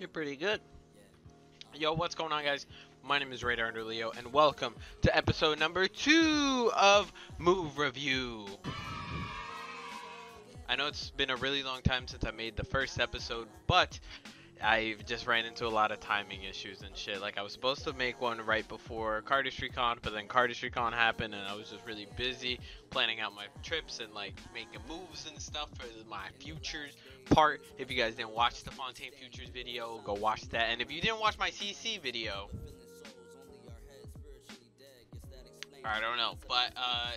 actually pretty good. Yo, what's going on, guys? My name is Radar Under Leo, and welcome to episode number 2 of Move Review. I know it's been a really long time since I made the first episode, but I just ran into a lot of timing issues and shit. Like, I was supposed to make one right before CardistryCon, but then CardistryCon happened, and I was just really busy planning out my trips and, like, making moves and stuff for my futures part. If you guys didn't watch the Fontaine Futures video, go watch that. And if you didn't watch my CC video, I don't know. But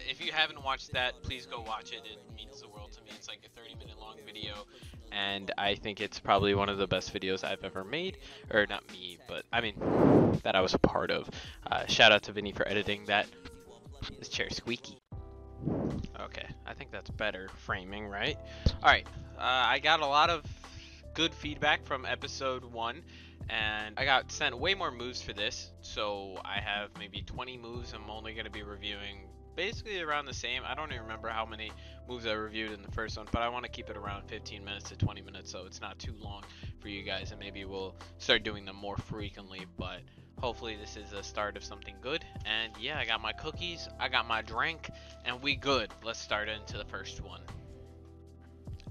if you haven't watched that, please go watch it. It means the world to me. It's like a 30-minute long video, and I think it's probably one of the best videos I've ever made. Or not me, but I mean that I was a part of. Shout out to Vinny for editing that. This chair's squeaky. Okay, I think that's better framing, right? Alright, I got a lot of good feedback from episode 1, and I got sent way more moves for this, so I have maybe 20 moves. I'm only going to be reviewing basically around the same. I don't even remember how many moves I reviewed in the first one, but I want to keep it around 15 minutes to 20 minutes, so it's not too long for you guys, and maybe we'll start doing them more frequently, but hopefully this is a start of something good. And yeah, I got my cookies, I got my drink, and we good. Let's start into the first one.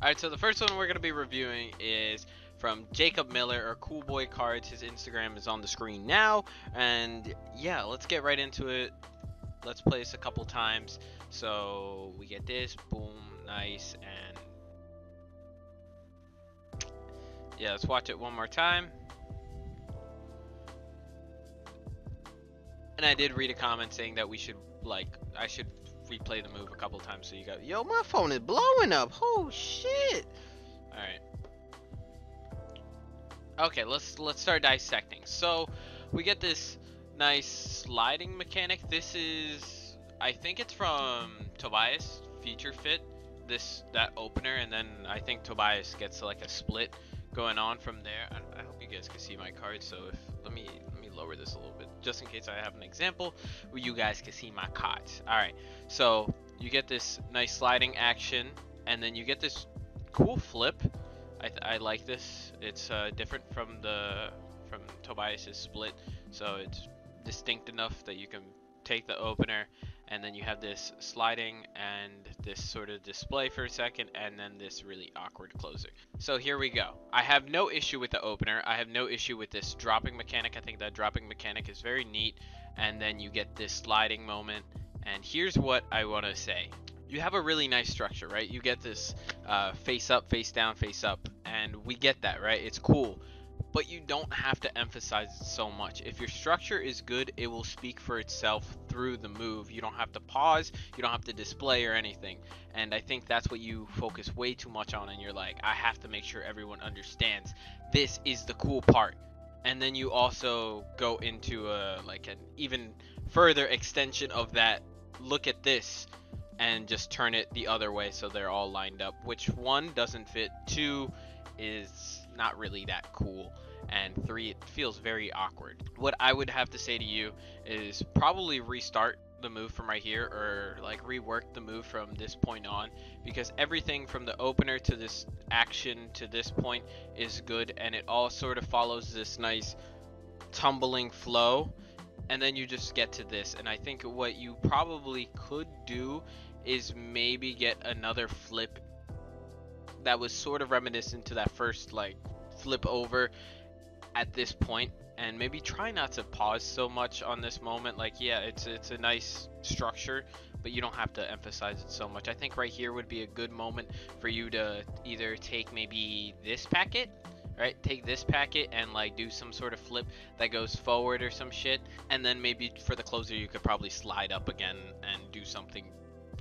Alright, so the first one we're going to be reviewing is from Jacob Miller, or Cool Boy Cards. His Instagram is on the screen now, and yeah, let's get right into it. Let's play this a couple times. So we get this, boom, nice, and yeah, let's watch it one more time. And I did read a comment saying that we should, I should replay the move a couple times so you got, yo, my phone is blowing up. Oh shit. Alright. Okay, let's start dissecting. So we get this nice sliding mechanic. This is, I think it's from Tobias Feature Fit, that opener, and then I think Tobias gets like a split going on from there. I hope you guys can see my card, so if let me lower this a little bit just in case I have an example where you guys can see my cards. Alright, so you get this nice sliding action, and then you get this cool flip. I like this. It's different from Tobias's split, so it's distinct enough that you can take the opener, and then you have this sliding and this sort of display for a second, and then this really awkward closer. So here we go. I have no issue with the opener. I have no issue with this dropping mechanic. I think that dropping mechanic is very neat, and then you get this sliding moment. And here's what I want to say. You have a really nice structure, right? You get this face up, face down, face up, and we get that, right? It's cool, but you don't have to emphasize it so much. If your structure is good, it will speak for itself through the move. You don't have to pause, you don't have to display or anything, and I think that's what you focus way too much on, and you're like, I have to make sure everyone understands this is the cool part. And then you also go into like an even further extension of that. Look at this, and just turn it the other way so they're all lined up, which 1 doesn't fit, 2 is not really that cool, and 3 it feels very awkward. What I would have to say to you is probably restart the move from right here, or like rework the move from this point on, because everything from the opener to this action to this point is good, and it all sort of follows this nice tumbling flow, and then you just get to this. And I think what you probably could do is maybe get another flip that was sort of reminiscent to that first like flip over at this point, and maybe try not to pause so much on this moment. Like, yeah, it's a nice structure, but you don't have to emphasize it so much. I think right here would be a good moment for you to either take maybe this packet, right? Take this packet and like do some sort of flip that goes forward or some shit, and then maybe for the closer you could probably slide up again and do something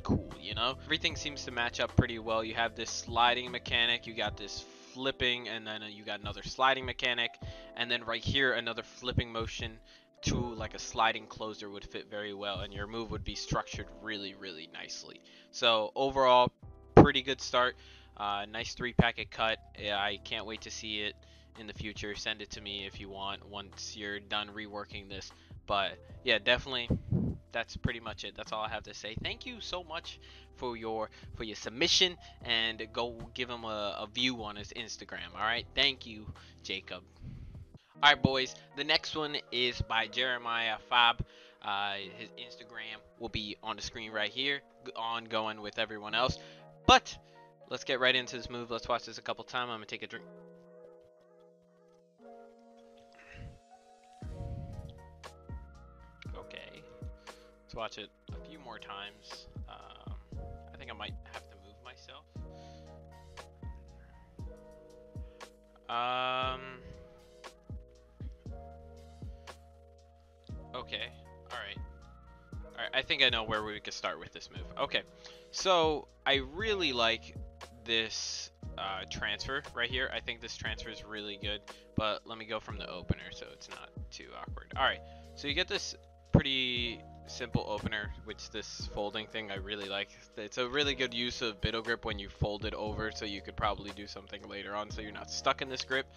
cool, you know? Everything seems to match up pretty well. You have this sliding mechanic, you got this flipping, and then you got another sliding mechanic, and then right here another flipping motion to like a sliding closer would fit very well, and your move would be structured really, really nicely. So overall, pretty good start. Nice 3-packet cut. Yeah, I can't wait to see it in the future. Send it to me if you want once you're done reworking this. But yeah, definitely that's pretty much it. That's all I have to say. Thank you so much for your submission, and go give him a view on his Instagram. All right, thank you, Jacob. Alright, boys, the next one is by Jeremiah Fab. His Instagram will be on the screen right here, ongoing with everyone else. But let's get right into this move. Let's watch this a couple times. I'm going to take a drink. Okay, let's watch it a few more times. I think I might have to move myself. Okay, alright. Alright, I think I know where we could start with this move. Okay, so I really like this transfer right here. I think this transfer is really good, but let me go from the opener so it's not too awkward. Alright, so you get this pretty simple opener, which this folding thing I really like. It's a really good use of biddle grip when you fold it over, so you could probably do something later on so you're not stuck in this grip.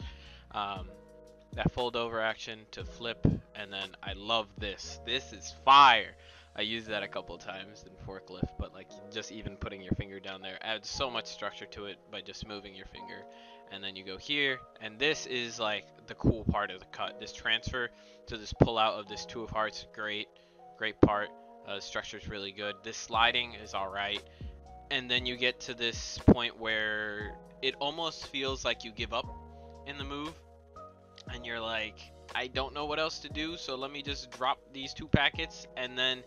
That fold over action to flip, and then I love this. This is fire. I used that a couple times in forklift, but like just even putting your finger down there adds so much structure to it by just moving your finger. And then you go here, and this is like the cool part of the cut. This transfer to this pull out of this 2 of hearts, great part. The structure is really good. This sliding is alright. And then you get to this point where it almost feels like you give up in the move. And you're like, I don't know what else to do, so let me just drop these 2 packets. And then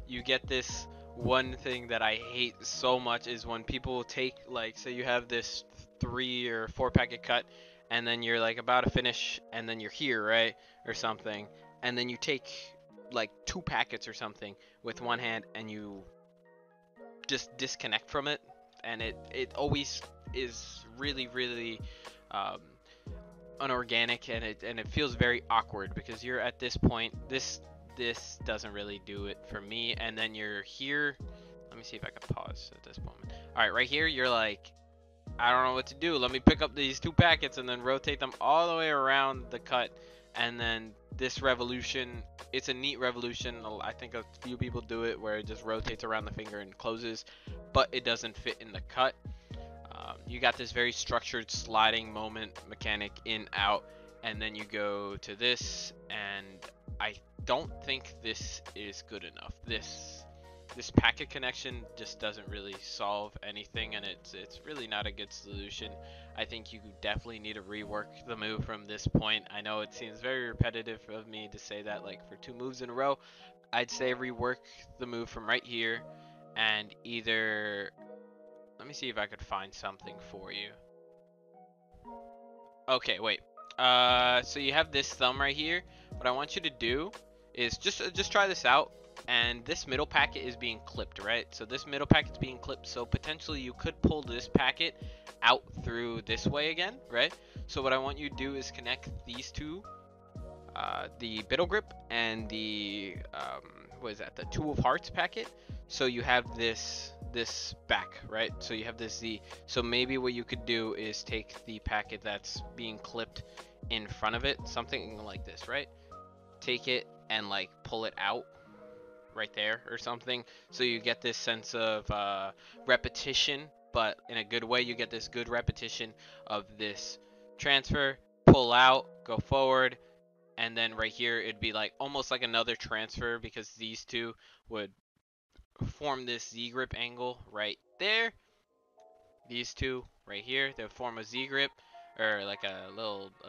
you get this one thing that I hate so much is when people take, like, say you have this 3 or 4 packet cut, and then you're like about to finish, and then you're here, right, or something, and then you take like 2 packets or something with one hand, and you just disconnect from it, and it always is really unorganic, and it feels very awkward because you're at this point. This doesn't really do it for me. And then you're here. Let me see if I can pause at this moment. All right, right here you're like, I don't know what to do. Let me pick up these 2 packets and then rotate them all the way around the cut. And then this revolution, it's a neat revolution. I think a few people do it where it just rotates around the finger and closes, but it doesn't fit in the cut. You got this very structured sliding moment mechanic in, out, and then you go to this, and I don't think this is good enough. This packet connection just doesn't really solve anything, and it's really not a good solution. I think you definitely need to rework the move from this point. I know it seems very repetitive of me to say that like for 2 moves in a row. I'd say rework the move from right here, and either, let me see if I could find something for you. Okay, wait. So you have this thumb right here. What I want you to do is just try this out. And this middle packet is being clipped, right? So this middle packet's being clipped. So potentially you could pull this packet out through this way again, right? So what I want you to do is connect these 2, the biddle grip and the what is that? The 2 of hearts packet. So you have this back, right? So you have this Z. So maybe what you could do is take the packet that's being clipped in front of it, something like this, right? Take it and like pull it out right there or something, so you get this sense of repetition, but in a good way. You get this good repetition of this transfer, pull out, go forward, and then right here it'd be like almost like another transfer, because these 2 would form this Z grip angle right there. These 2 right here, they form a Z grip, or like a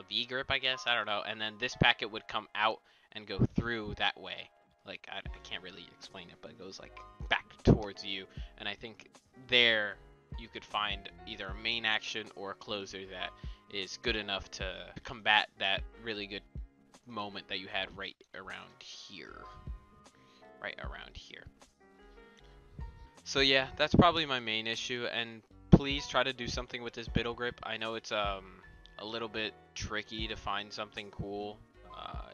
V grip, I guess, I don't know. And then this packet would come out and go through that way. Like I can't really explain it, but it goes like back towards you. And I think there you could find either a main action or a closer that is good enough to combat that really good moment that you had right around here. So yeah, that's probably my main issue, and please try to do something with this biddle grip. I know it's a little bit tricky to find something cool.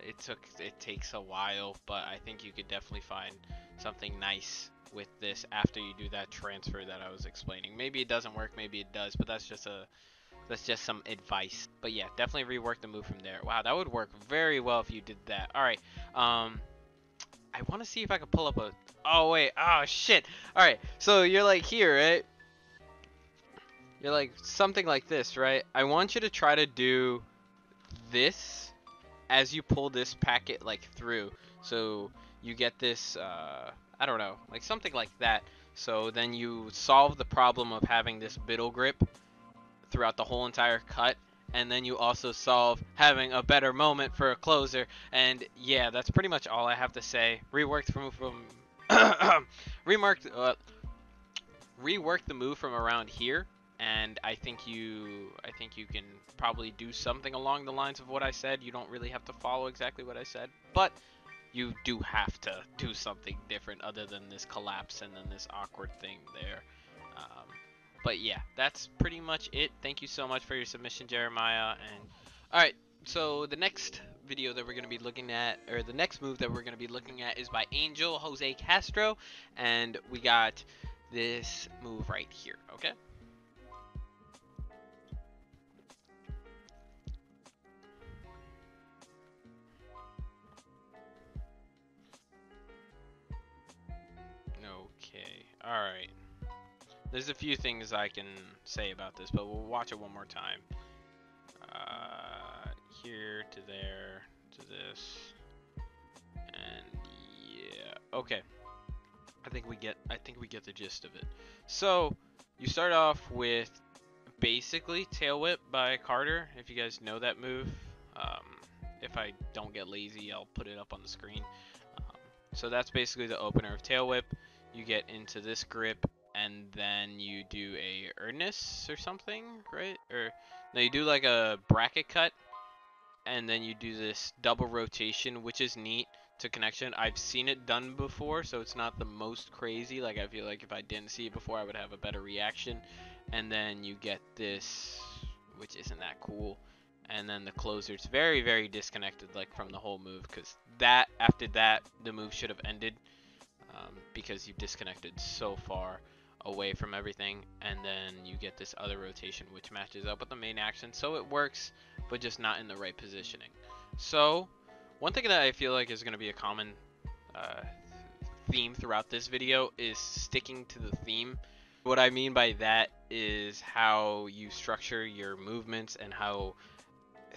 It takes a while, but I think you could definitely find something nice with this after you do that transfer that I was explaining. Maybe it doesn't work, maybe it does, but that's just some advice. But yeah, definitely rework the move from there. Wow, that would work very well if you did that. All right, I want to see if I can pull up a, oh wait, oh shit. All right, so you're like here, right? You're like something like this, right? I want you to try to do this as you pull this packet like through, so you get this I don't know, like something like that. So then you solve the problem of having this biddle grip throughout the whole entire cut, and then you also solve having a better moment for a closer. And yeah, that's pretty much all I have to say. Reworked from remarked rework the move from around here, and I think you can probably do something along the lines of what I said. You don't really have to follow exactly what I said, but you do have to do something different other than this collapse and then this awkward thing there. But yeah, that's pretty much it. Thank you so much for your submission, Jeremiah. And alright, so the next video that we're going to be looking at, or the next move that we're going to be looking at, is by Angel Jose Castro, and we got this move right here, okay? Okay, alright. There's a few things I can say about this, but we'll watch it one more time. Here to there to this, and yeah, okay. I think we get the gist of it. So you start off with basically tail whip by Carter. If you guys know that move, if I don't get lazy, I'll put it up on the screen. So that's basically the opener of tail whip. You get into this grip, and then you do a earnest or something, right? Or no, you do like a bracket cut, and then you do this double rotation, which is neat to connection. I've seen it done before, so it's not the most crazy. Like, I feel like if I didn't see it before, I would have a better reaction. And then you get this, which isn't that cool. And then the closer, it's very, very disconnected, like, from the whole move, because that, after that, the move should have ended, because you disconnected so far away from everything. And then you get this other rotation, which matches up with the main action, so it works, but just not in the right positioning. So one thing that I feel like is going to be a common theme throughout this video is sticking to the theme. What I mean by that is how you structure your movements and how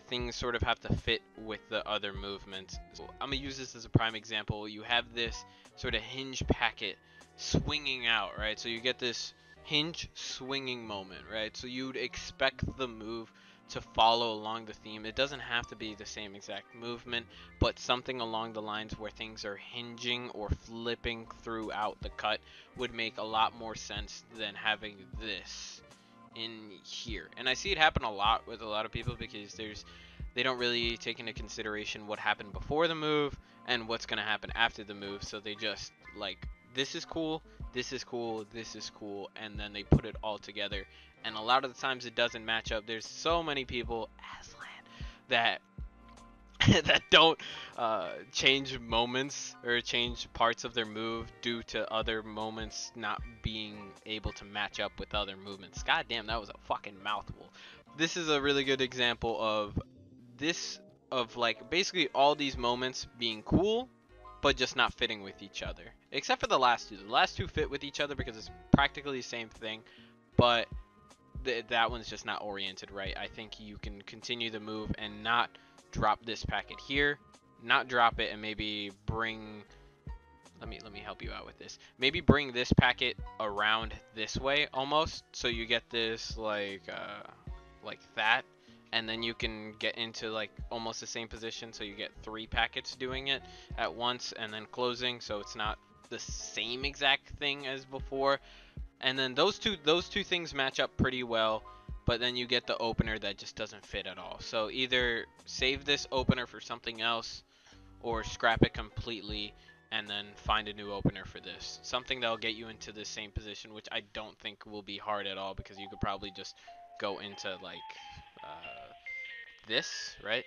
things sort of have to fit with the other movements. So I'm going to use this as a prime example. You have this sort of hinge packet swinging out, right? So you get this hinge swinging moment, right? So you'd expect the move to follow along the theme. It doesn't have to be the same exact movement, but something along the lines where things are hinging or flipping throughout the cut would make a lot more sense than having this in here. And I see it happen a lot with a lot of people because they don't really take into consideration what happened before the move and what's going to happen after the move. So they just like, this is cool, this is cool, this is cool, and then they put it all together. And a lot of the times it doesn't match up. There's so many people, Aslan, that that don't change moments or change parts of their move due to other moments not being able to match up with other movements. God damn, that was a fucking mouthful. This is a really good example of this, of like basically all these moments being cool, but just not fitting with each other. Except for the last two. The last two fit with each other because it's practically the same thing, but that one's just not oriented right. I think you can continue the move and not drop this packet here, not drop it, and maybe bring, let me help you out with this. Maybe bring this packet around this way almost, so you get this like that, and then you can get into like almost the same position, so you get 3 packets doing it at once and then closing, so it's not the same exact thing as before. And then those two things match up pretty well, but then you get the opener that just doesn't fit at all. So either save this opener for something else or scrap it completely and then find a new opener for this. Something that'll get you into the same position, which I don't think will be hard at all, because you could probably just go into like this, right?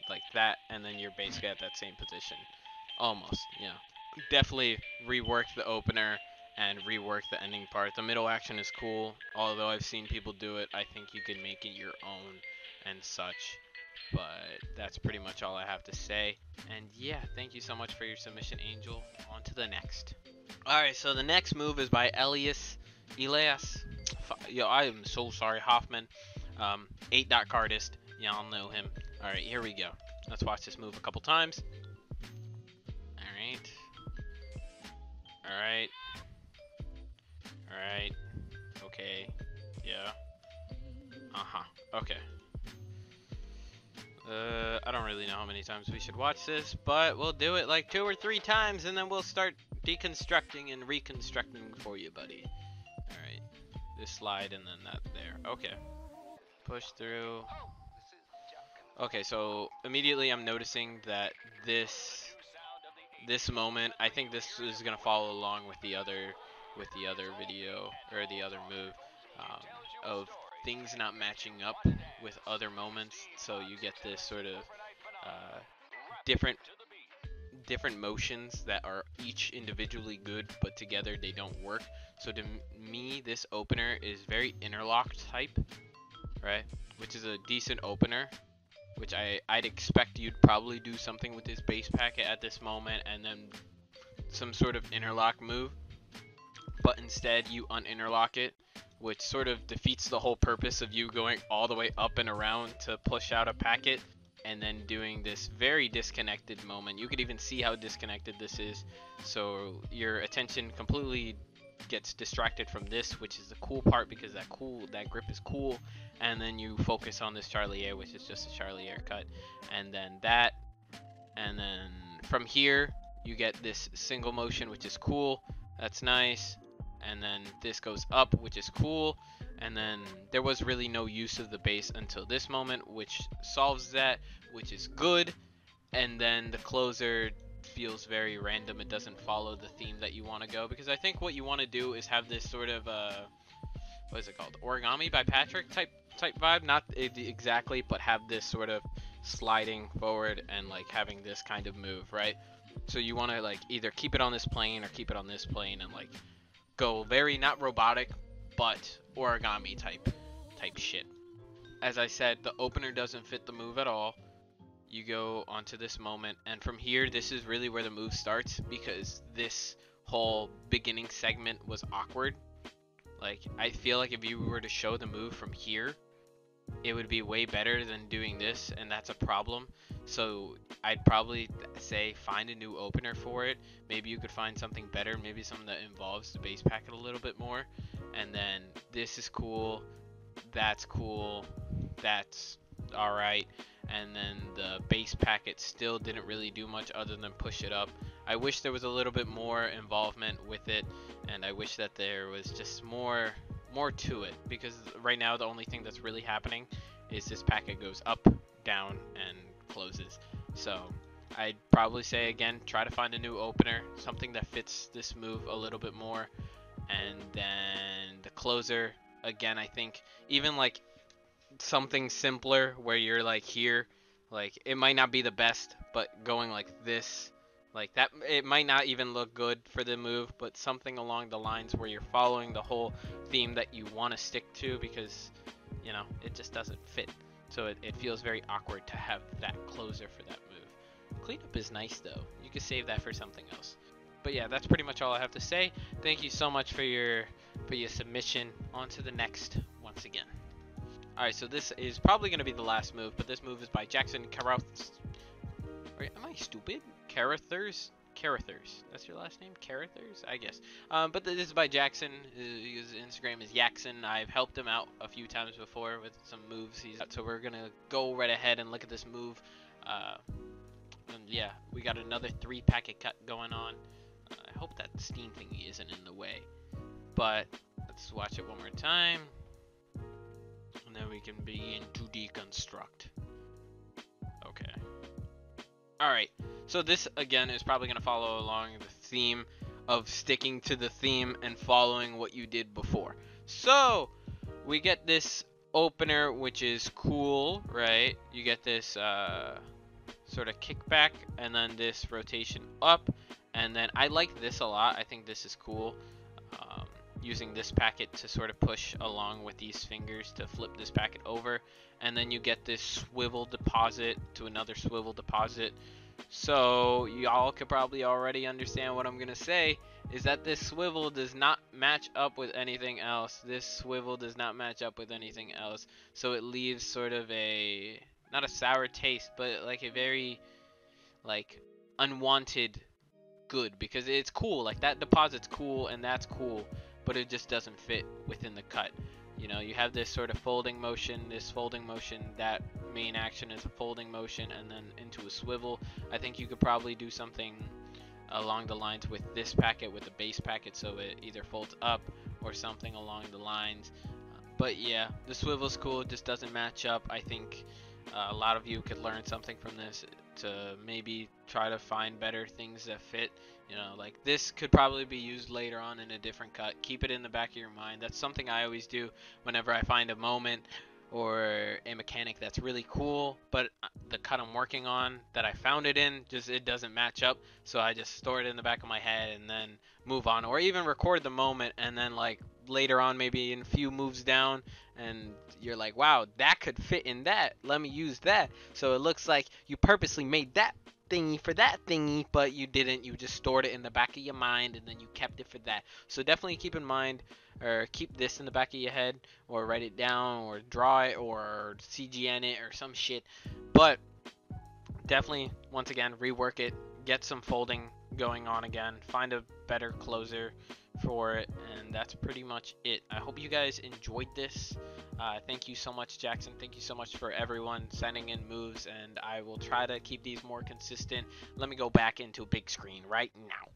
Like that, and then you're basically at that same position. Almost, yeah. Definitely rework the opener and rework the ending part. The middle action is cool, although I've seen people do it. I think you can make it your own and such. But that's pretty much all I have to say. And yeah, thank you so much for your submission, Angel. On to the next. Alright, so the next move is by Elias. Yo, I am so sorry, Hoffman. 8-dot cardist. Y'all know him. Alright, here we go. Let's watch this move a couple times. Alright. Alright. Alright. Okay. Yeah. Uh-huh. Okay. I don't really know how many times we should watch this, but we'll do it like 2 or 3 times, and then we'll start deconstructing and reconstructing for you, buddy. Alright. This slide and then that there. Okay. Push through. Okay, so immediately I'm noticing that this moment, I think this is gonna follow along with the other video or the other move, of things not matching up with other moments. So you get this sort of different motions that are each individually good, but together they don't work. So to me, this opener is very interlocked type, right? Which is a decent opener. Which I'd expect you'd probably do something with this base packet at this moment, and then some sort of interlock move. But instead you uninterlock it, which sort of defeats the whole purpose of you going all the way up and around to push out a packet, and then doing this very disconnected moment. You could even see how disconnected this is, so your attention completely gets distracted from this, which is the cool part, because that grip is cool, and then you focus on this Charlie Air, which is just a Charlie Air cut, and then that, and then from here you get this single motion, which is cool. That's nice. And then this goes up, which is cool. And then there was really no use of the base until this moment, which solves that, which is good. And then the closer feels very random. It doesn't follow the theme that you want to go, because I think what you want to do is have this sort of what is it called, origami by Patrick type vibe, not exactly, but have this sort of sliding forward and like having this kind of move, right? So you want to like either keep it on this plane or keep it on this plane, and like go very not robotic but origami type shit. As I said, the opener doesn't fit the move at all. You go onto this moment, and from here this is really where the move starts, because this whole beginning segment was awkward. Like, I feel like if you were to show the move from here, it would be way better than doing this, and that's a problem. So I'd probably say find a new opener for it. Maybe you could find something better, maybe something that involves the base packet a little bit more. And then this is cool, that's alright. And then the base packet still didn't really do much other than push it up. I wish there was a little bit more involvement with it, and I wish that there was just more to it, because right now the only thing that's really happening is this packet goes up, down, and closes. So I'd probably say, again, try to find a new opener, something that fits this move a little bit more. And then the closer, again, I think even like something simpler where you're like here, like it might not be the best, but going like this, like that, it might not even look good for the move, but something along the lines where you're following the whole theme that you want to stick to, because you know it just doesn't fit. So it feels very awkward to have that closer for that move. Cleanup is nice though. You could save that for something else. But yeah, that's pretty much all I have to say. Thank you so much for your submission. On to the next once again. Alright, so this is probably going to be the last move, but this move is by Jackson Carruthers. Am I stupid? Carruthers? Carruthers. That's your last name? Carruthers? I guess. But this is by Jackson. His Instagram is Yaxon. I've helped him out a few times before with some moves he's got. So we're going to go right ahead and look at this move. And yeah, we got another 3 packet cut going on. I hope that steam thingy isn't in the way. But let's watch it one more time. And then we can begin to deconstruct. Okay. Alright, so this again is probably going to follow along the theme of sticking to the theme and following what you did before. So, we get this opener, which is cool, right? You get this sort of kickback, and then this rotation up, and then I like this a lot. I think this is cool. Using this packet to sort of push along with these fingers to flip this packet over, and then you get this swivel deposit to another swivel deposit. So y'all could probably already understand what I'm gonna say, is that this swivel does not match up with anything else. This swivel does not match up with anything else, so it leaves sort of a, not a sour taste, but like a very like unwanted good, because it's cool. Like that deposit's cool and that's cool, but it just doesn't fit within the cut. You know, you have this sort of folding motion, that main action is a folding motion and then into a swivel. I think you could probably do something along the lines with this packet, with the base packet, so it either folds up or something along the lines. But yeah, the swivel's cool, it just doesn't match up. I think a lot of you could learn something from this to maybe try to find better things that fit. You know, like this could probably be used later on in a different cut. Keep it in the back of your mind. That's something I always do whenever I find a moment or a mechanic that's really cool, but the cut I'm working on that I found it in, just it doesn't match up. So I just store it in the back of my head and then move on, or even record the moment and then like later on, maybe in a few moves down, and you're like, wow, that could fit in that. Let me use that. So it looks like you purposely made that thingy for that thingy, but you didn't. You just stored it in the back of your mind and then you kept it for that. So definitely keep in mind, or keep this in the back of your head, or write it down, or draw it, or CGN it, or some shit. But definitely, once again, rework it, get some folding going on again, find a better closer for it, and that's pretty much it. I hope you guys enjoyed this. Thank you so much, Jackson. Thank you so much for everyone sending in moves, and I will try to keep these more consistent. Let me go back into big screen right now.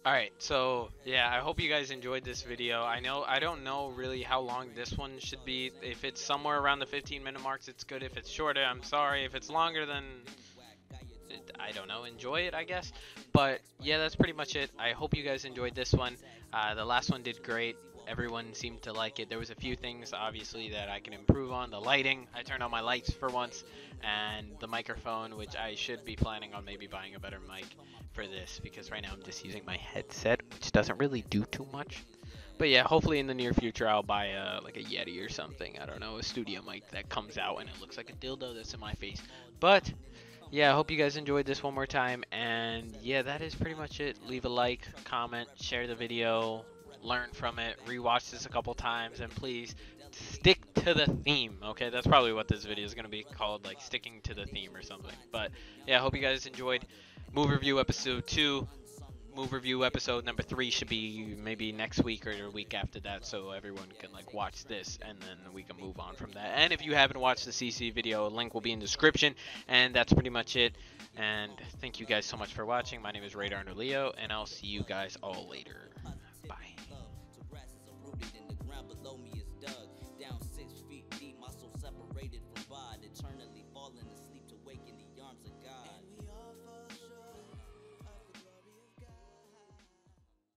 Alright, so yeah, I hope you guys enjoyed this video. I don't know really how long this one should be. If it's somewhere around the 15-minute marks, it's good. If it's shorter, I'm sorry. If it's longer, then I don't know, enjoy it, I guess. But yeah, that's pretty much it. I hope you guys enjoyed this one. The last one did great. Everyone seemed to like it. There was a few things, obviously, that I can improve on. The lighting, I turned on my lights for once, and the microphone, which I should be planning on maybe buying a better mic for this, because right now I'm just using my headset, which doesn't really do too much. But yeah, hopefully in the near future I'll buy like a Yeti or something. I don't know, a studio mic that comes out and it looks like a dildo that's in my face. But yeah, I hope you guys enjoyed this one more time, and yeah, that is pretty much it. Leave a like, comment, share the video, learn from it, rewatch this a couple times, and please stick to the theme. Okay, that's probably what this video is going to be called, like sticking to the theme or something. But yeah, I hope you guys enjoyed Move Review episode 2. Move Review episode number 3 should be maybe next week or the week after that, so everyone can like watch this and then we can move on from that. And if you haven't watched the CC video, a link will be in the description. And that's pretty much it. And thank you guys so much for watching. My name is Radar Leo, and I'll see you guys all later.